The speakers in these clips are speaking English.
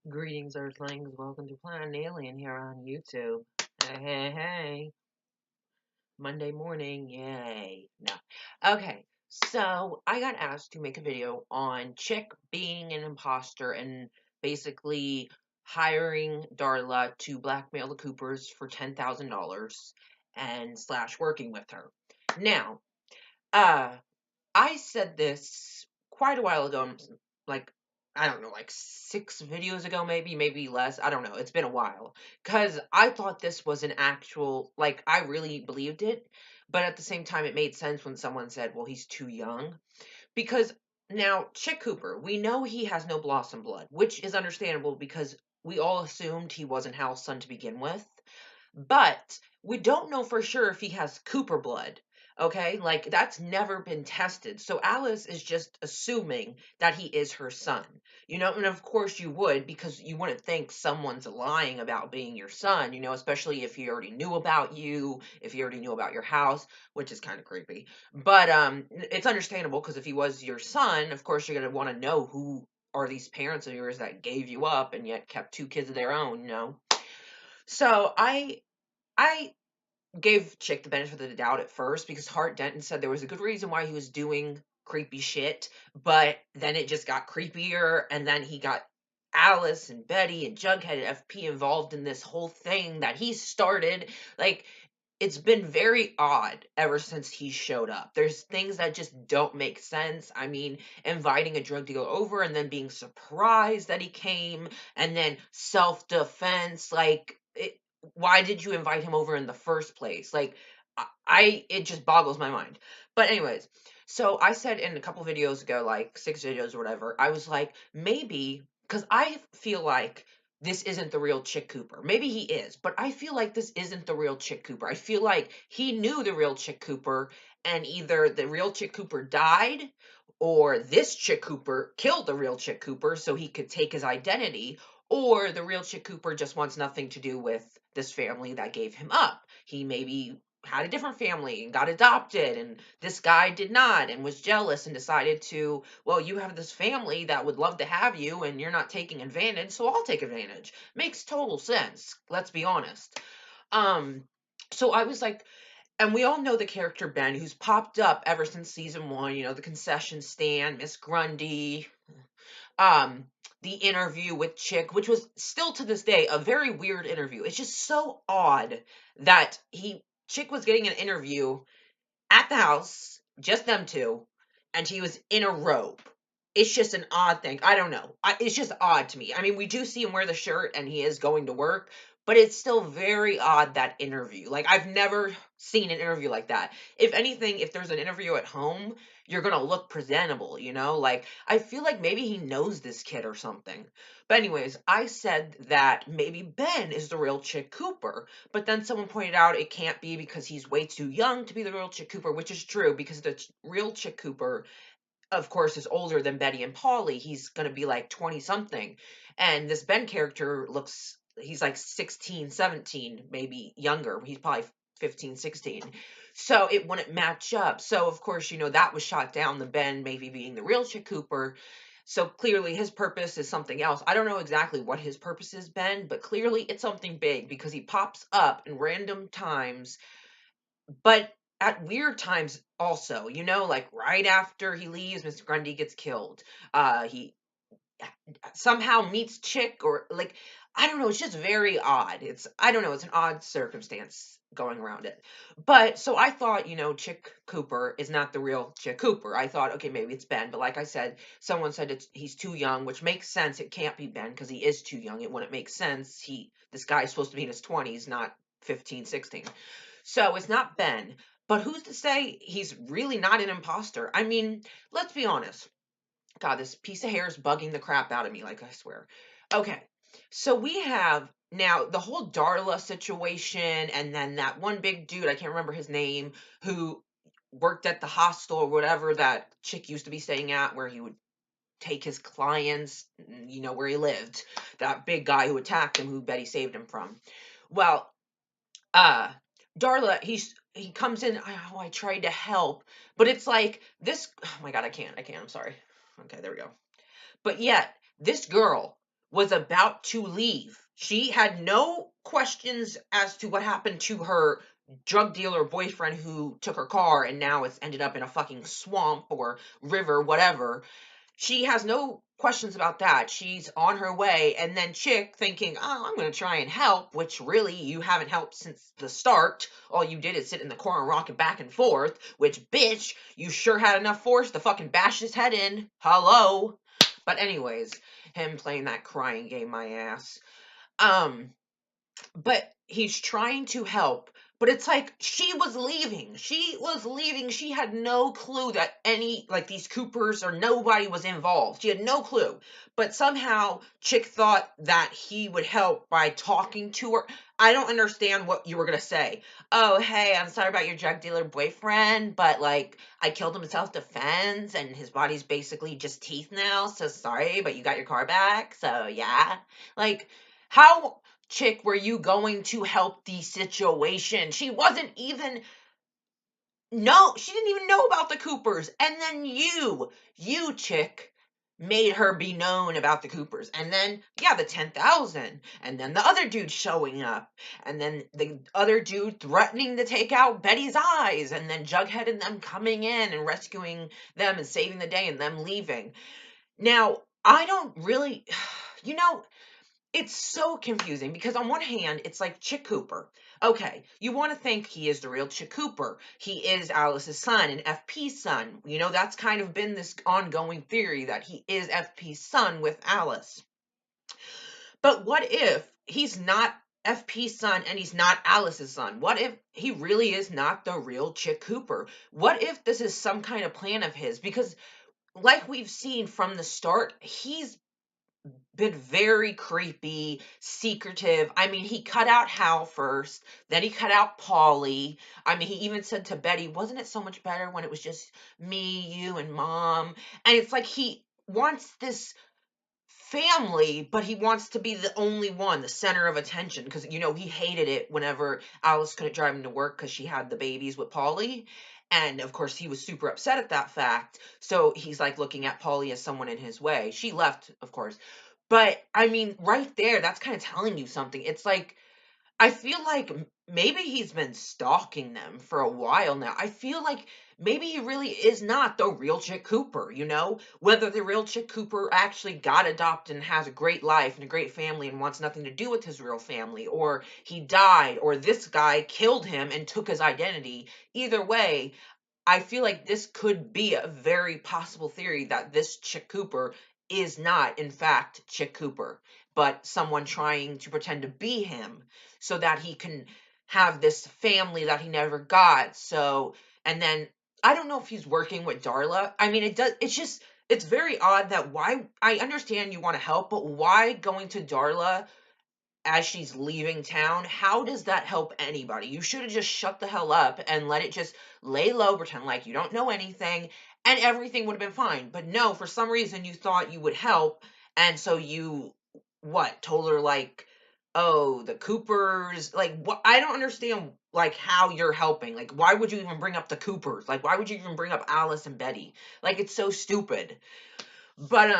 Greetings, Earthlings. Welcome to Planet Alien here on YouTube. Hey, hey, hey. Monday morning, yay. No. Okay, so I got asked to make a video on Chick being an imposter and basically hiring Darla to blackmail the Coopers for $10,000 and slash working with her. Now, uh, I said this quite a while ago, like, I don't know, like 6 videos ago, maybe less. I don't know. It's been a while. Because I thought this was an actual, like, I really believed it. But at the same time, it made sense when someone said, well, he's too young. Because now, Chick Cooper, we know he has no Blossom blood, which is understandable because we all assumed he wasn't Hal's son to begin with. But we don't know for sure if he has Cooper blood. Okay, like that's never been tested. So Alice is just assuming that he is her son. And of course you would because you wouldn't think someone's lying about being your son, especially if he already knew about you, if he already knew about your house, which is kind of creepy. But it's understandable because if he was your son, of course you're going to want to know who are these parents of yours that gave you up and yet kept 2 kids of their own. So I gave Chick the benefit of the doubt at first because Hart Denton said there was a good reason why he was doing creepy shit, but then it just got creepier, and then he got Alice and Betty and Jughead and FP involved in this whole thing that he started. Like, it's been very odd ever since he showed up. There's things that just don't make sense. I mean, inviting a drug dealer over and then being surprised that he came, and then self defense. Like, why did you invite him over in the first place? Like, it just boggles my mind. But, anyways, so I said in a couple videos ago, like 6 videos or whatever, I was like, maybe, because I feel like this isn't the real Chick Cooper. Maybe he is, but I feel like this isn't the real Chick Cooper. I feel like he knew the real Chick Cooper, and either the real Chick Cooper died, or this Chick Cooper killed the real Chick Cooper so he could take his identity, or the real Chick Cooper just wants nothing to do with this family that gave him up. He maybe had a different family and got adopted, and this guy did not and was jealous and decided to, well, you have this family that would love to have you and you're not taking advantage, so I'll take advantage. Makes total sense, let's be honest. um so I was like, and we all know the character Ben, who's popped up ever since season 1, the concession stand, Miss Grundy, um the interview with Chick, which was still to this day a very weird interview. It's just so odd that he Chick was getting an interview at the house, just them two, and he was in a robe. It's just an odd thing. I don't know. It's just odd to me. I mean, we do see him wear the shirt and he is going to work, but it's still very odd, that interview. Like, I've never seen an interview like that. If anything, if there's an interview at home, you're going to look presentable. Like, I feel like maybe he knows this kid or something. But, anyways, I said that maybe Ben is the real Chick Cooper. But then someone pointed out it can't be because he's way too young to be the real Chick Cooper, which is true because the real Chick Cooper, of course, is older than Betty and Polly. He's going to be like 20 something. And this Ben character he's like 16, 17, maybe younger. He's probably 15, 16. So it wouldn't match up. So, of course, that was shot down, the Ben maybe being the real Chick Cooper. So clearly his purpose is something else. I don't know exactly what his purpose is, Ben, but clearly it's something big because he pops up in random times, but at weird times also, like right after he leaves, Mr. Grundy gets killed. He somehow meets Chick, or like, I don't know, it's just very odd. I don't know, it's an odd circumstance going around it. But so I thought, Chick Cooper is not the real Chick Cooper. I thought, okay, maybe it's Ben, but like I said, someone said he's too young, which makes sense. It can't be Ben because he is too young. It wouldn't make sense. This guy's supposed to be in his 20s, not 15, 16. So it's not Ben. But who's to say he's really not an imposter? I mean, let's be honest. God, this piece of hair is bugging the crap out of me, like, I swear. Okay, so we have now the whole Darla situation, and then that one big dude, I can't remember his name, who worked at the hostel or whatever that Chick used to be staying at, where he would take his clients, where he lived. That big guy who attacked him, who Betty saved him from. Well, uh, Darla, he comes in. Oh, I tried to help, but it's like this. Oh my God, I can't. I'm sorry. Okay, there we go. But yet, this girl was about to leave. She had no questions as to what happened to her drug dealer boyfriend who took her car and now it's ended up in a fucking swamp or river, whatever. She has no questions about that. She's on her way, and then Chick thinking, "Oh, I'm going to try and help," which really you haven't helped since the start. All you did is sit in the corner rocking back and forth, which, bitch, you sure had enough force to fucking bash his head in. Hello. But anyways, him playing that crying game, my ass. Um, but he's trying to help. But it's like she was leaving. She was leaving. She had no clue that any, like, these Coopers or nobody was involved. She had no clue. But somehow Chick thought that he would help by talking to her. I don't understand what you were going to say. "Oh, hey, I'm sorry about your drug dealer boyfriend, but, like, I killed him in self defense and his body's basically just teeth now. So sorry, but you got your car back. So yeah." Like, how, Chick, were you going to help the situation? She wasn't even, no, she didn't even know about the Coopers. And then you, Chick, made her be known about the Coopers. And then, yeah, the 10,000. And then the other dude showing up. And then the other dude threatening to take out Betty's eyes. And then Jughead and them coming in and rescuing them and saving the day and them leaving. Now, I don't really, you know, it's so confusing because on one hand, it's like Chick Cooper. Okay, you want to think he is the real Chick Cooper. He is Alice's son and FP's son. You know, that's kind of been this ongoing theory that he is FP's son with Alice. But what if he's not FP's son and he's not Alice's son? What if he really is not the real Chick Cooper? What if this is some kind of plan of his? Because, like we've seen from the start, he's been very creepy, secretive. I mean, he cut out Hal first, then he cut out Polly. I mean, he even said to Betty, "Wasn't it so much better when it was just me, you, and mom?" And it's like he wants this family, but he wants to be the only one, the center of attention. Because, you know, he hated it whenever Alice couldn't drive him to work because she had the babies with Polly. And of course, he was super upset at that fact. So he's like looking at Polly as someone in his way. She left, of course. But I mean, right there, that's kind of telling you something. It's like, I feel like maybe he's been stalking them for a while now. I feel like maybe he really is not the real Chick Cooper, you know? Whether the real Chick Cooper actually got adopted and has a great life and a great family and wants nothing to do with his real family, or he died, or this guy killed him and took his identity. Either way, I feel like this could be a very possible theory that this Chick Cooper is not, in fact, Chick Cooper, but someone trying to pretend to be him so that he can have this family that he never got. So, and then I don't know if he's working with Darla. I mean, it's just, it's very odd that why, I understand you want to help, but why going to Darla as she's leaving town? How does that help anybody? You should have just shut the hell up and let it just lay low, pretend like you don't know anything, and everything would have been fine. But no, for some reason you thought you would help, and so you, what, told her like, "Oh, the Coopers," like, what? I don't understand, like, how you're helping. Like, why would you even bring up the Coopers? Like, why would you even bring up Alice and Betty? Like, it's so stupid. But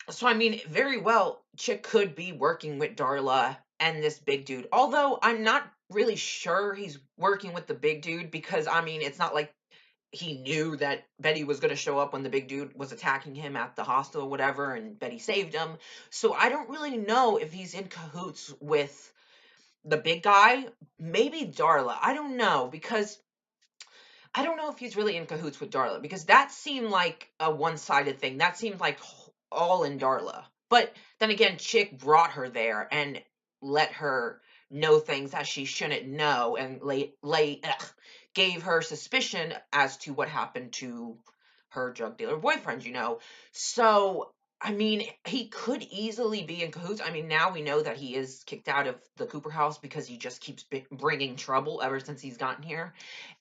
so I mean, very well, Chick could be working with Darla and this big dude. Although I'm not really sure he's working with the big dude because I mean, it's not like he knew that Betty was going to show up when the big dude was attacking him at the hostel or whatever, and Betty saved him. So I don't really know if he's in cahoots with the big guy. Maybe Darla. I don't know because I don't know if he's really in cahoots with Darla because that seemed like a one-sided thing. That seemed like all in Darla. But then again, Chick brought her there and let her know things that she shouldn't know and gave her suspicion as to what happened to her drug dealer boyfriend, you know. So, I mean, he could easily be in cahoots. I mean, now we know that he is kicked out of the Cooper house because he just keeps bringing trouble ever since he's gotten here.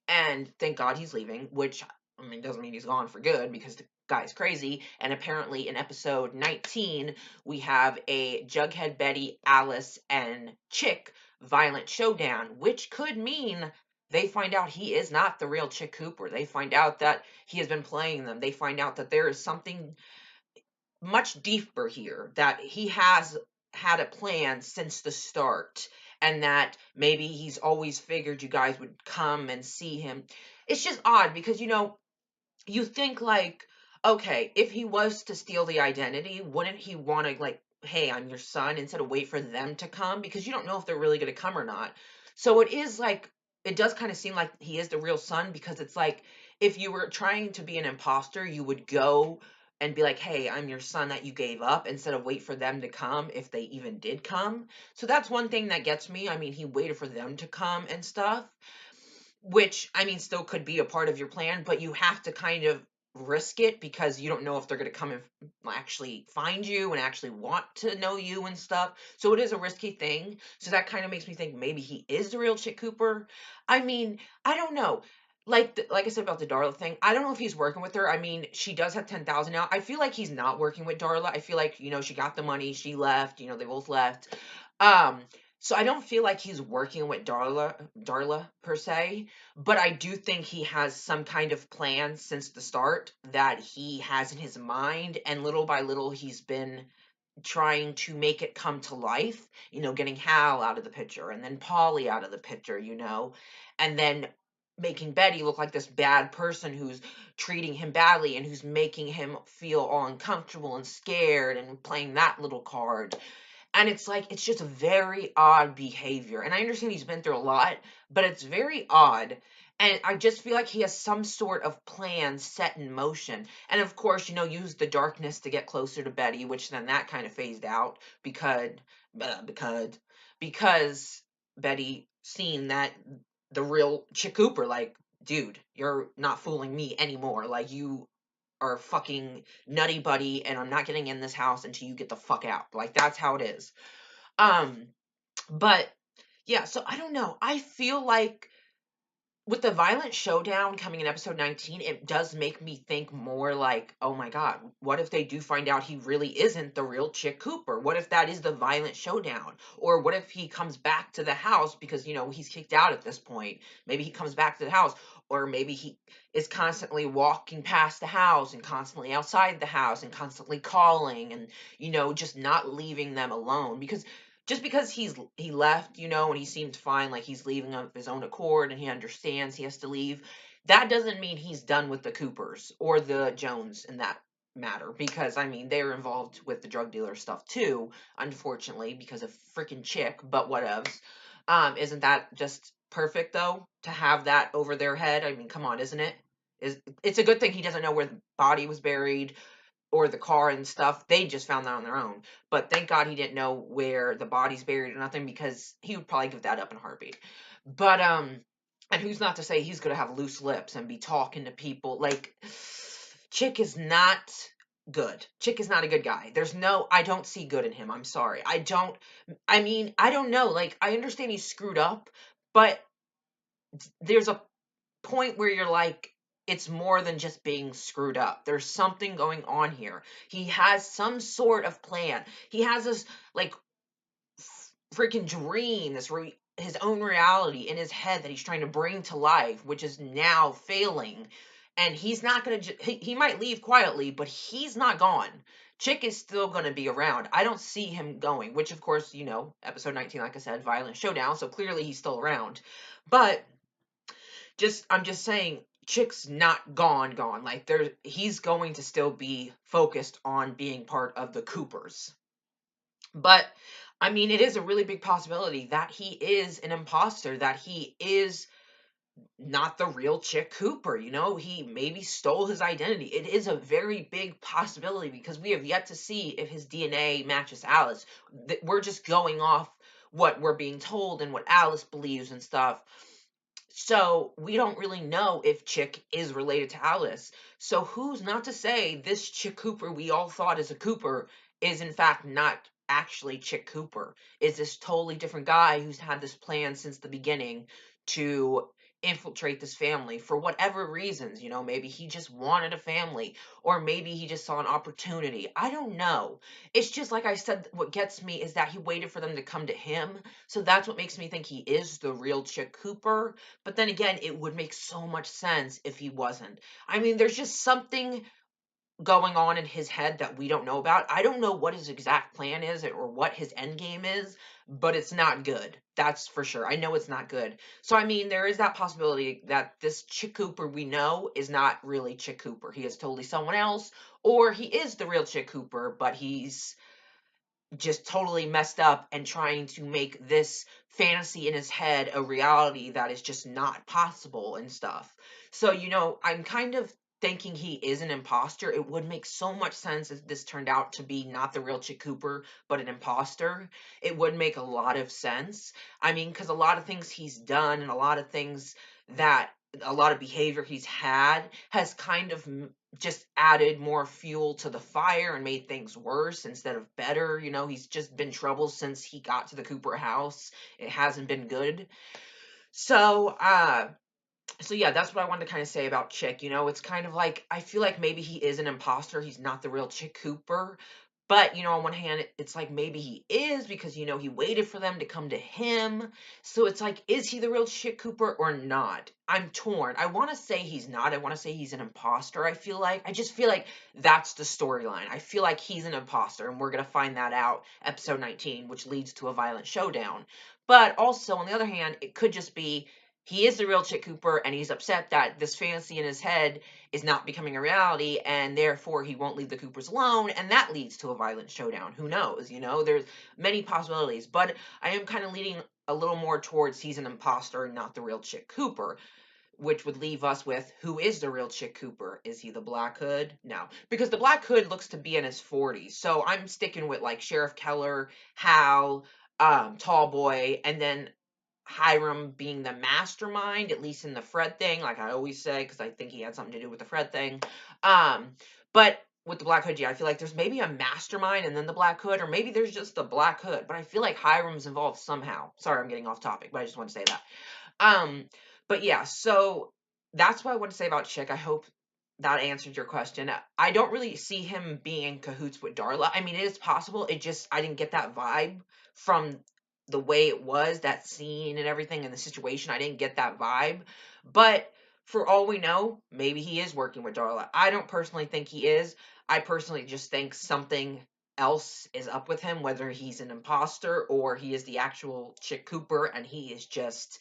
And thank God he's leaving, which, I mean, doesn't mean he's gone for good because the guy's crazy. And apparently in episode 19, we have a Jughead, Betty, Alice, and Chick violent showdown, which could mean they find out he is not the real Chick Cooper. They find out that he has been playing them. They find out that there is something much deeper here, that he has had a plan since the start, and that maybe he's always figured you guys would come and see him. It's just odd because, you think like, okay, if he was to steal the identity, wouldn't he want to like, hey, I'm your son, instead of wait for them to come, because you don't know if they're really going to come or not. So it is like, it does kind of seem like he is the real son, because it's like, if you were trying to be an imposter, you would go and be like, hey, I'm your son that you gave up, instead of wait for them to come, if they even did come. So that's one thing that gets me. I mean, he waited for them to come and stuff, which, I mean, still could be a part of your plan, but you have to kind of risk it, because you don't know if they're going to come and actually find you and actually want to know you and stuff. So it is a risky thing. So that kind of makes me think maybe he is the real Chick Cooper. I mean, I don't know. Like I said about the Darla thing, I don't know if he's working with her. I mean, she does have 10,000 now. I feel like he's not working with Darla. I feel like, she got the money, she left, they both left. Um, so I don't feel like he's working with Darla per se, but I do think he has some kind of plan since the start that he has in his mind, and little by little he's been trying to make it come to life, getting Hal out of the picture, and then Polly out of the picture, and then making Betty look like this bad person who's treating him badly, and who's making him feel all uncomfortable and scared, and playing that little card. And it's like, it's just a very odd behavior. And I understand he's been through a lot, but it's very odd. And I just feel like he has some sort of plan set in motion. And of course, use the darkness to get closer to Betty, which then that kind of phased out, uh, because, because Betty seen that the real Chick Cooper, like, dude, you're not fooling me anymore. Like, you are fucking nutty buddy, and I'm not getting in this house until you get the fuck out. Like, that's how it is. Um, but yeah, so I don't know. I feel like with the violent showdown coming in episode 19, it does make me think more like, oh my God, what if they do find out he really isn't the real Chick Cooper? What if that is the violent showdown? Or what if he comes back to the house because, he's kicked out at this point? Maybe he comes back to the house, or maybe he is constantly walking past the house and constantly outside the house and constantly calling and, just not leaving them alone. Because just because he left, and he seemed fine, like he's leaving of his own accord and he understands he has to leave, that doesn't mean he's done with the Coopers or the Jones in that matter. Because I mean, they're involved with the drug dealer stuff too, unfortunately, because of freaking Chick. But whatevs. Isn't that just perfect though, to have that over their head? I mean, come on, isn't it? It's a good thing he doesn't know where the body was buried or the car and stuff. They just found that on their own. But thank God he didn't know where the body's buried or nothing, because he would probably give that up in a heartbeat. But and who's not to say he's gonna have loose lips and be talking to people like Chick is not good. Chick is not a good guy. I don't see good in him. I'm sorry. I mean, I don't know. Like, I understand he's screwed up, but there's a point where you're like, it's more than just being screwed up. There's something going on here. He has some sort of plan. He has this like freaking dream, his own reality in his head that he's trying to bring to life, which is now failing. And he's not gonna. He might leave quietly, but he's not gone. Chick is still going to be around. I don't see him going, which of course, episode 19, like I said, violent showdown, so clearly he's still around. But I'm just saying, Chick's not gone. Like, he's going to still be focused on being part of the Coopers. But I mean, it is a really big possibility that he is an imposter, that he is not the real Chick Cooper. He maybe stole his identity. It is a very big possibility, because we have yet to see if his DNA matches Alice. We're just going off what we're being told and what Alice believes and stuff. So we don't really know if Chick is related to Alice. So who's not to say this Chick Cooper we all thought is a Cooper is in fact not actually Chick Cooper? Is this totally different guy who's had this plan since the beginning to infiltrate this family for whatever reasons? Maybe he just wanted a family, or maybe he just saw an opportunity. I don't know. It's just like I said, what gets me is that he waited for them to come to him. So that's what makes me think he is the real Chick Cooper. But then again, it would make so much sense if he wasn't. I mean, there's just something going on in his head that we don't know about. I don't know what his exact plan is or what his end game is, but it's not good. That's for sure. I know it's not good. So I mean, there is that possibility that this Chick Cooper we know is not really Chick Cooper. He is totally someone else, or he is the real Chick Cooper, but he's just totally messed up and trying to make this fantasy in his head a reality that is just not possible and stuff. So, I'm kind of thinking he is an imposter. It would make so much sense if this turned out to be not the real Chick Cooper, but an imposter. It would make a lot of sense. I mean, because a lot of things he's done and a lot of things that a lot of behavior he's had has kind of just added more fuel to the fire and made things worse instead of better. He's just been trouble since he got to the Cooper house. It hasn't been good. So yeah, that's what I wanted to kind of say about Chick. It's kind of like I feel like maybe he is an imposter. He's not the real Chick Cooper. But, on one hand, it's like maybe he is because, he waited for them to come to him. So it's like, is he the real Chick Cooper or not? I'm torn. I want to say he's not. I want to say he's an imposter, I feel like. I just feel like that's the storyline. I feel like he's an imposter, and we're going to find that out episode 19, which leads to a violent showdown. But also, on the other hand, it could just be he is the real Chick Cooper, and he's upset that this fantasy in his head is not becoming a reality, and therefore he won't leave the Coopers alone, and that leads to a violent showdown. Who knows? There's many possibilities, but I am kind of leaning a little more towards he's an imposter and not the real Chick Cooper, which would leave us with who is the real Chick Cooper? Is he the Black Hood? No, because the Black Hood looks to be in his 40s, so I'm sticking with like Sheriff Keller, Hal, Tall Boy, and then Hiram being the mastermind, at least in the Fred thing, like I always say, because I think he had something to do with the Fred thing. But with the Black Hood, yeah, I feel like there's maybe a mastermind and then the Black Hood, or maybe there's just the Black Hood. But I feel like Hiram's involved somehow. Sorry, I'm getting off topic, but I just want to say that. Um, but yeah, so that's what I want to say about Chick. I hope that answered your question. I don't really see him being in cahoots with Darla. I mean, it is possible. I didn't get that vibe from the way it was, that scene and everything and the situation. I didn't get that vibe. But for all we know, maybe he is working with Darla. I don't personally think he is. I personally just think something else is up with him, whether he's an imposter or he is the actual Chick Cooper and he is just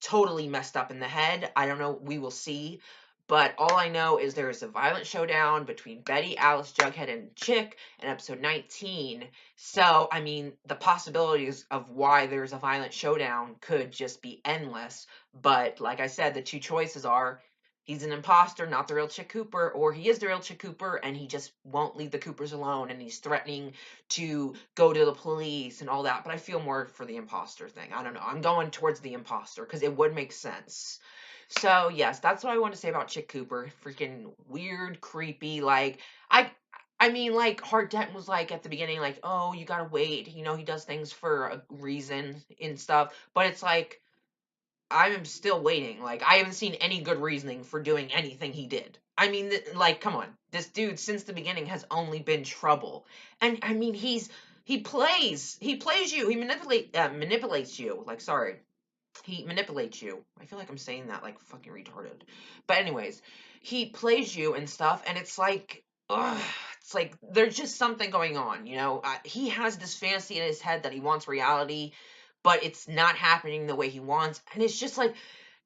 totally messed up in the head. I don't know. We will see. But all I know is there is a violent showdown between Betty, Alice, Jughead, and Chick in episode 19. So, I mean, the possibilities of why there's a violent showdown could just be endless. But like I said, the two choices are he's an imposter, not the real Chick Cooper, or he is the real Chick Cooper and he just won't leave the Coopers alone and he's threatening to go to the police and all that. But I feel more for the imposter thing. I don't know. I'm going towards the imposter because it would make sense. So yes, that's what I want to say about Chick Cooper. Freaking weird, creepy. I mean, like Hart Dent was like at the beginning, like, oh, you gotta wait. He does things for a reason and stuff. But it's like I'm still waiting. Like, I haven't seen any good reasoning for doing anything he did. I mean, like, come on. This dude, since the beginning, has only been trouble. And, I mean, he plays you. He manipulates you. Like, sorry. He manipulates you. I feel like I'm saying that like fucking retarded. But anyways, he plays you and stuff, and it's like, ugh, it's like there's just something going on. He has this fantasy in his head that he wants reality, but it's not happening the way he wants, and it's just like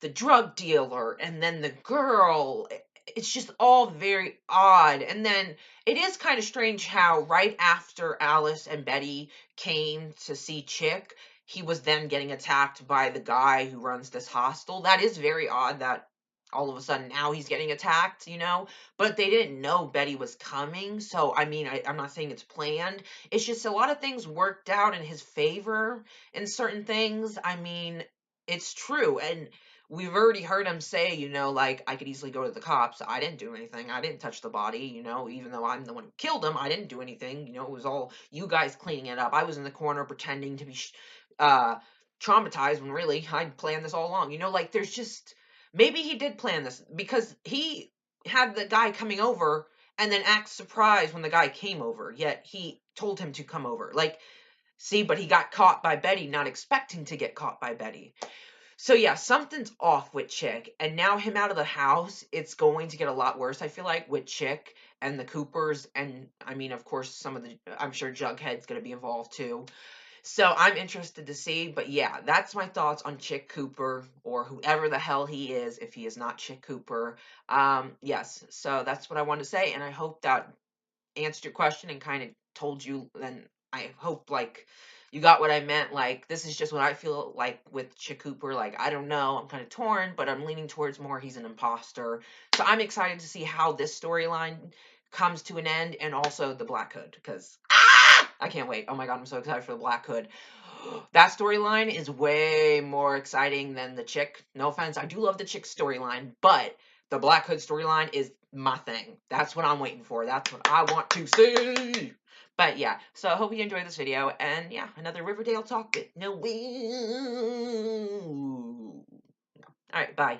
the drug dealer and then the girl. It's just all very odd. And then it is kind of strange how right after Alice and Betty came to see Chick, he was then getting attacked by the guy who runs this hostel. That is very odd that all of a sudden now he's getting attacked. But they didn't know Betty was coming. So, I mean, I'm not saying it's planned. It's just a lot of things worked out in his favor in certain things. I mean, it's true. And we've already heard him say, like, I could easily go to the cops. I didn't do anything. I didn't touch the body, even though I'm the one who killed him. I didn't do anything. It was all you guys cleaning it up. I was in the corner pretending to be uh, traumatized when really I'd planned this all along. Like there's just maybe he did plan this because he had the guy coming over and then act surprised when the guy came over. Yet he told him to come over. Like, see, but he got caught by Betty, not expecting to get caught by Betty. So yeah, something's off with Chick, and now him out of the house, it's going to get a lot worse. I feel like with Chick and the Coopers, and I mean, of course, some of the, I'm sure Jughead's going to be involved too. So I'm interested to see, but yeah, that's my thoughts on Chick Cooper or whoever the hell he is, if he is not Chick Cooper. Yes, so that's what I wanted to say, and I hope that answered your question and kind of told you. Then I hope like you got what I meant. Like this is just what I feel like with Chick Cooper. Like I don't know, I'm kind of torn, but I'm leaning towards more he's an imposter. So I'm excited to see how this storyline comes to an end, and also the Black Hood, because I can't wait. Oh my god, I'm so excited for the Black Hood. That storyline is way more exciting than the Chick. No offense, I do love the Chick storyline, but the Black Hood storyline is my thing. That's what I'm waiting for. That's what I want to see. But yeah, so I hope you enjoyed this video, and yeah, another Riverdale talk bit. No, all right, bye.